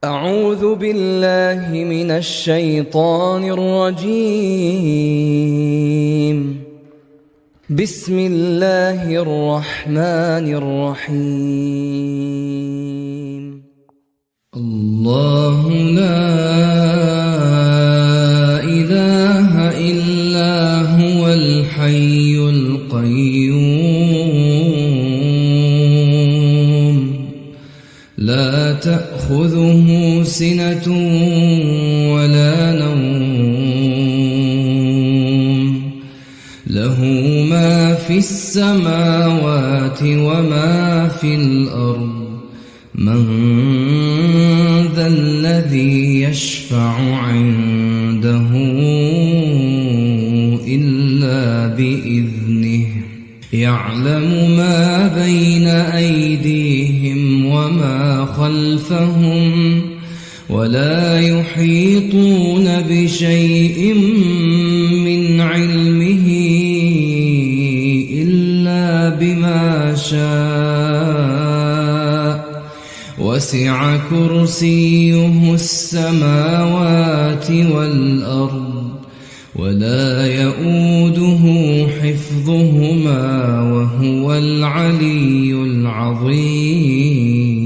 أعوذ بالله من الشيطان الرجيم. بسم الله الرحمن الرحيم. الله لا إله إلا هو الحي القيوم لا تأخذه سنة ولا نوم له ما في السماوات وما في الأرض من ذا الذي يشفع عنده إلا بإذنه يعلم ما بين أيديهم وما خلفهم ولا يحيطون بشيء من علمه إلا بما شاء وسع كرسيه السماوات والأرض ولا يؤوده حفظهما وهو العلي العظيم.